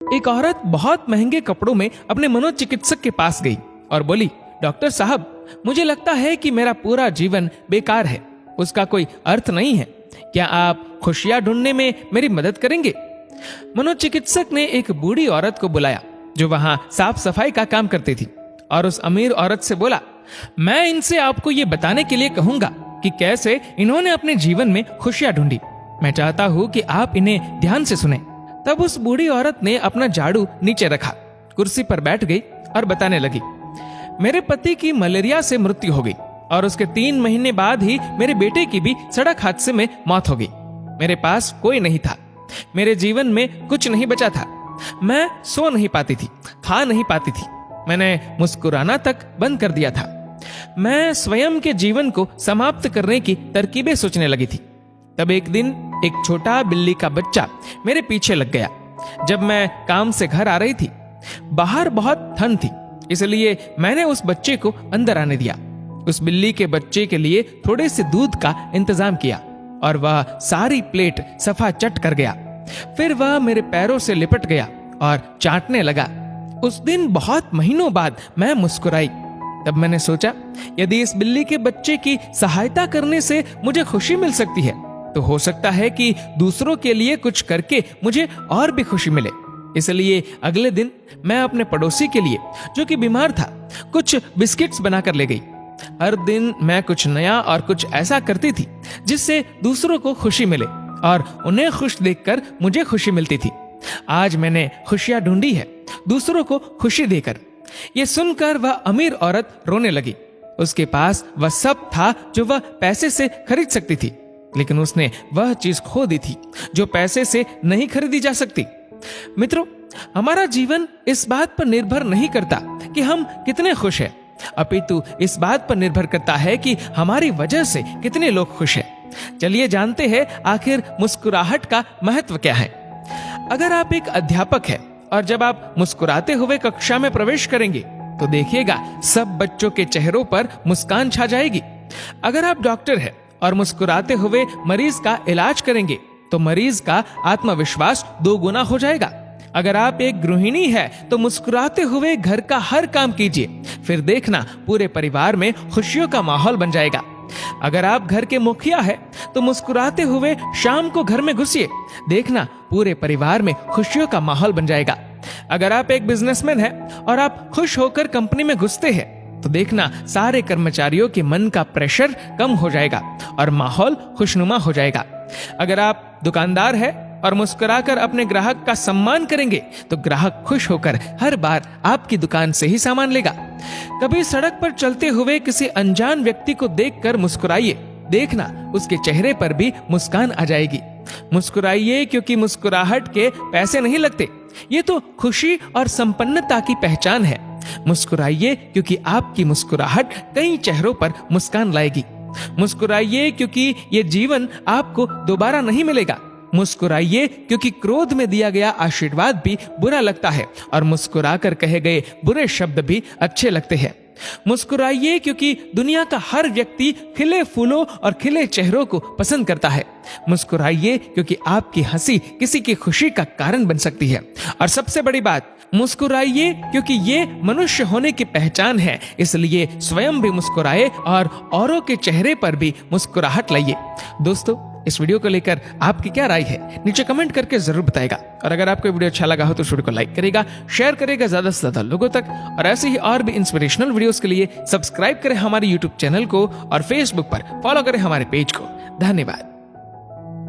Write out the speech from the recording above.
एक औरत बहुत महंगे कपड़ों में अपने मनोचिकित्सक के पास गई और बोली, डॉक्टर साहब, मुझे लगता है कि मेरा पूरा जीवन बेकार है, उसका कोई अर्थ नहीं है। क्या आप खुशियां ढूंढने में मेरी मदद करेंगे? मनोचिकित्सक ने एक बूढ़ी औरत को बुलाया जो वहां साफ सफाई का काम करती थी और उस अमीर औरत से बोला, मैं इनसे आपको ये बताने के लिए कहूंगा कि कैसे इन्होंने अपने जीवन में खुशियां ढूंढी। मैं चाहता हूं कि आप इन्हें ध्यान से सुने। तब उस बूढ़ी औरत ने अपना झाड़ू नीचे रखा, कुर्सी पर बैठ गई और बताने लगी, मेरे पति की मलेरिया से मृत्यु हो गई और उसके 3 महीने बाद ही मेरे बेटे की भी सड़क हादसे में मौत हो गई। मेरे पास कोई नहीं था, मेरे जीवन में कुछ नहीं बचा था। मैं सो नहीं पाती थी, खा नहीं पाती थी, मैंने मुस्कुराना तक बंद कर दिया था। मैं स्वयं के जीवन को समाप्त करने की तरकीबें सोचने लगी थी। तब एक दिन एक छोटा बिल्ली का बच्चा मेरे पीछे लग गया। जब मैं काम से घर आ रही थी, बाहर बहुत ठंड थी, इसलिए मैंने उस बच्चे को अंदर आने दिया। उस बिल्ली के बच्चे के लिए थोड़े से दूध का इंतजाम किया और वह सारी प्लेट सफा चट कर गया। फिर वह मेरे पैरों से लिपट गया और चाटने लगा। उस दिन बहुत महीनों बाद मैं मुस्कुराई। तब मैंने सोचा, यदि इस बिल्ली के बच्चे की सहायता करने से मुझे खुशी मिल सकती है, तो हो सकता है कि दूसरों के लिए कुछ करके मुझे और भी खुशी मिले। इसलिए अगले दिन मैं अपने पड़ोसी के लिए, जो कि बीमार था, कुछ बिस्किट्स बनाकर ले गई। हर दिन मैं कुछ नया और कुछ ऐसा करती थी जिससे दूसरों को खुशी मिले और उन्हें खुश देखकर मुझे खुशी मिलती थी। आज मैंने खुशियां ढूंढी है, दूसरों को खुशी देकर। ये सुनकर वह अमीर औरत रोने लगी। उसके पास वह सब था जो वह पैसे से खरीद सकती थी, लेकिन उसने वह चीज खो दी थी जो पैसे से नहीं खरीदी जा सकती। मित्रों, हमारा जीवन इस बात पर निर्भर नहीं करता कि हम कितने खुश हैं, अपितु इस बात पर निर्भर करता है कि हमारी वजह से कितने लोग खुश हैं। चलिए जानते हैं आखिर मुस्कुराहट का महत्व क्या है। अगर आप एक अध्यापक हैं और जब आप मुस्कुराते हुए कक्षा में प्रवेश करेंगे तो देखिएगा सब बच्चों के चेहरों पर मुस्कान छा जाएगी। अगर आप डॉक्टर हैं और मुस्कुराते हुए मरीज का इलाज करेंगे तो मरीज का आत्मविश्वास 2 गुना हो जाएगा। अगर आप एक गृहिणी है तो मुस्कुराते हुए घर का हर काम कीजिए, फिर देखना पूरे परिवार में खुशियों का माहौल बन जाएगा। अगर आप घर के मुखिया है तो मुस्कुराते हुए शाम को घर में घुसिए, देखना पूरे परिवार में खुशियों का माहौल बन जाएगा। अगर आप एक बिजनेसमैन है और आप खुश होकर कंपनी में घुसते हैं तो देखना सारे कर्मचारियों के मन का प्रेशर कम हो जाएगा और माहौल खुशनुमा हो जाएगा। अगर आप दुकानदार है और मुस्कुराकर अपने ग्राहक का सम्मान करेंगे तो ग्राहक खुश होकर हर बार आपकी दुकान से ही सामान लेगा। कभी सड़क पर चलते हुए किसी अनजान व्यक्ति को देखकर मुस्कुराइए, देखना उसके चेहरे पर भी मुस्कान आ जाएगी। मुस्कुराइए क्योंकि मुस्कुराहट के पैसे नहीं लगते, ये तो खुशी और संपन्नता की पहचान है। मुस्कुराइए क्योंकि आपकी मुस्कुराहट कई चेहरों पर मुस्कान लाएगी। मुस्कुराइए क्योंकि ये जीवन आपको दोबारा नहीं मिलेगा। मुस्कुराइए क्योंकि क्रोध में दिया गया आशीर्वाद भी बुरा लगता है और मुस्कुराकर कहे गए बुरे शब्द भी अच्छे लगते हैं। मुस्कुराइए क्योंकि दुनिया का हर व्यक्ति खिले फूलों और खिले चेहरों को पसंद करता है। मुस्कुराइए क्योंकि आपकी हंसी किसी की खुशी का कारण बन सकती है। और सबसे बड़ी बात, मुस्कुराइए क्योंकि ये मनुष्य होने की पहचान है, इसलिए स्वयं भी मुस्कुराए और औरों के चेहरे पर भी मुस्कुराहट लाइए। दोस्तों, इस वीडियो को लेकर आपकी क्या राय है, नीचे कमेंट करके जरूर बताएगा। और अगर आपको वीडियो अच्छा लगा हो तो वीडियो को लाइक करेगा, शेयर करेगा ज्यादा से ज्यादा लोगों तक। और ऐसे ही और भी इंस्पिरेशनल वीडियोस के लिए सब्सक्राइब करें हमारे यूट्यूब चैनल को और फेसबुक पर फॉलो करें हमारे पेज को। धन्यवाद।